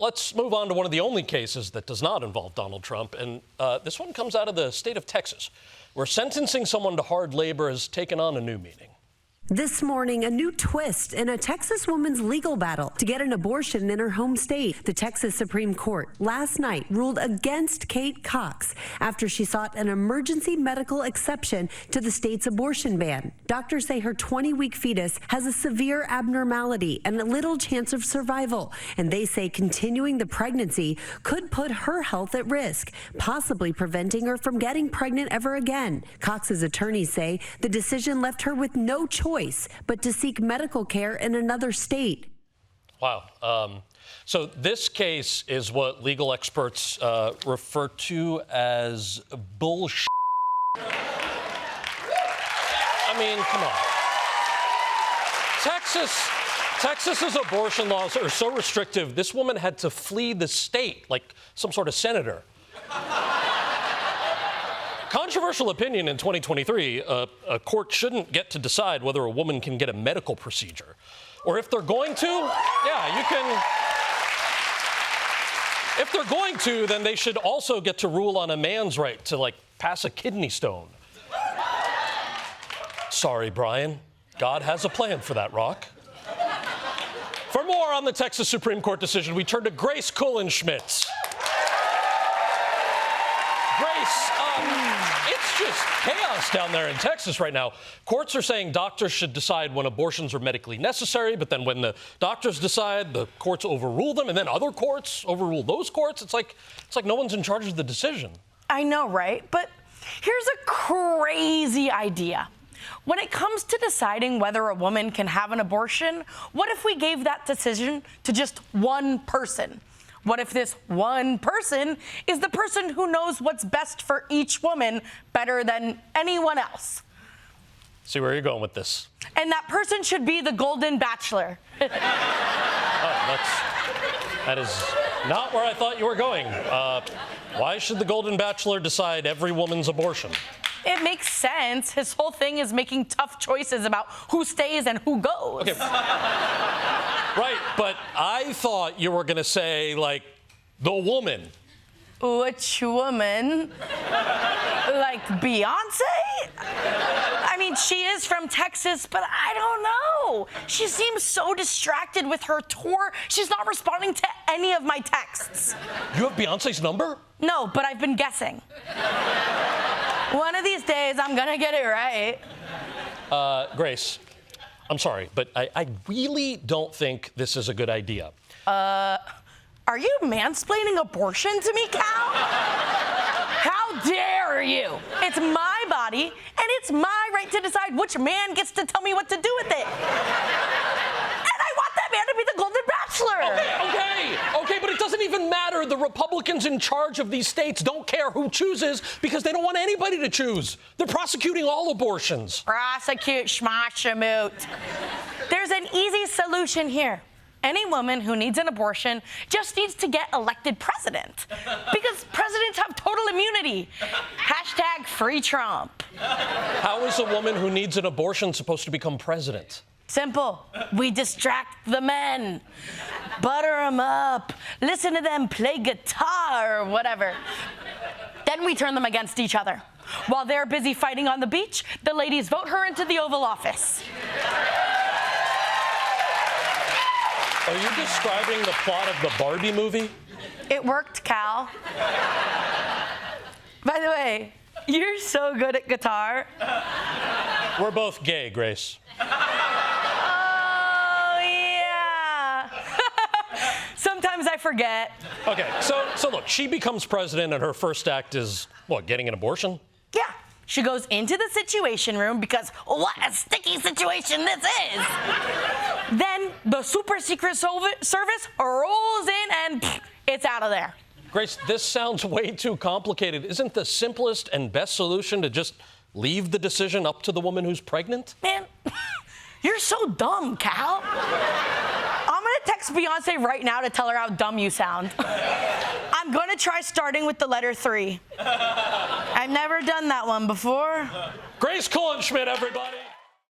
let's move on to one of the only cases that does not involve Donald Trump. And this one comes out of the state of Texas, where sentencing someone to hard labor has taken on a new meaning. This morning, a new twist in a Texas woman's legal battle to get an abortion in her home state. The Texas Supreme Court last night ruled against Kate Cox after she sought an emergency medical exception to the state's abortion ban. Doctors say her 20-week fetus has a severe abnormality and a little chance of survival, and they say continuing the pregnancy could put her health at risk, possibly preventing her from getting pregnant ever again. Cox's attorneys say the decision left her with no choice but to seek medical care in another state. Wow. So this case is what legal experts refer to as bullshit. I mean, come on. Texas's abortion laws are so restrictive, this woman had to flee the state like some sort of senator. Controversial opinion in 2023, a court shouldn't get to decide whether a woman can get a medical procedure. Or if they're going to, yeah, you can. If they're going to, then they should also get to rule on a man's right to, like, pass a kidney stone. Sorry, Brian. God has a plan for that rock. For more on the Texas Supreme Court decision, we turn to Grace Kuhlenschmidt. Grace, it's just chaos down there in Texas right now. Courts are saying doctors should decide when abortions are medically necessary, but then when the doctors decide, the courts overrule them, and then other courts overrule those courts. It's like no one's in charge of the decision. I know, right? But here's a crazy idea. When it comes to deciding whether a woman can have an abortion, what if we gave that decision to just one person? What if this one person is the person who knows what's best for each woman better than anyone else? See where you're going with this. And that person should be the Golden Bachelor. That is not where I thought you were going. Why should the Golden Bachelor decide every woman's abortion? It makes sense. His whole thing is making tough choices about who stays and who goes. Okay. Right, but I thought you were going to say, like, the woman. Which woman? Like Beyonce? I mean, she is from Texas, but I don't know. She seems so distracted with her tour. She's not responding to any of my texts. You have Beyonce's number? No, but I've been guessing. One of these days, I'm gonna get it right. Grace, I'm sorry, but I really don't think this is a good idea. Are you mansplaining abortion to me, Cal? How dare you? It's my body, and it's my right to decide which man gets to tell me what to do with it. And I want that man to be the Golden Bachelor. Okay, but it doesn't even matter. The Republicans in charge of these states don't care who chooses because they don't want anybody to choose. They're prosecuting all abortions. Prosecute schmashamoot. There's an easy solution here. Any woman who needs an abortion just needs to get elected president. Because presidents have total immunity. Hashtag free Trump. How is a woman who needs an abortion supposed to become president? Simple. We distract the men. Butter them up. Listen to them play guitar or whatever. Then we turn them against each other. While they're busy fighting on the beach, the ladies vote her into the Oval Office. Are you describing the plot of the Barbie movie? It worked, Cal. By the way, you're so good at guitar. We're both gay, Grace. Oh, yeah. Sometimes I forget. Okay, so look, she becomes president and her first act is, what, getting an abortion? Yeah. She goes into the Situation Room because what a sticky situation this is. Then the super secret service rolls in and it's out of there. Grace, this sounds way too complicated. Isn't the simplest and best solution to just leave the decision up to the woman who's pregnant? Man, you're so dumb, Cal. I'm gonna text Beyonce right now to tell her how dumb you sound. I'm gonna try starting with the letter 3. I've never done that one before. Grace Kuhlenschmidt, everybody.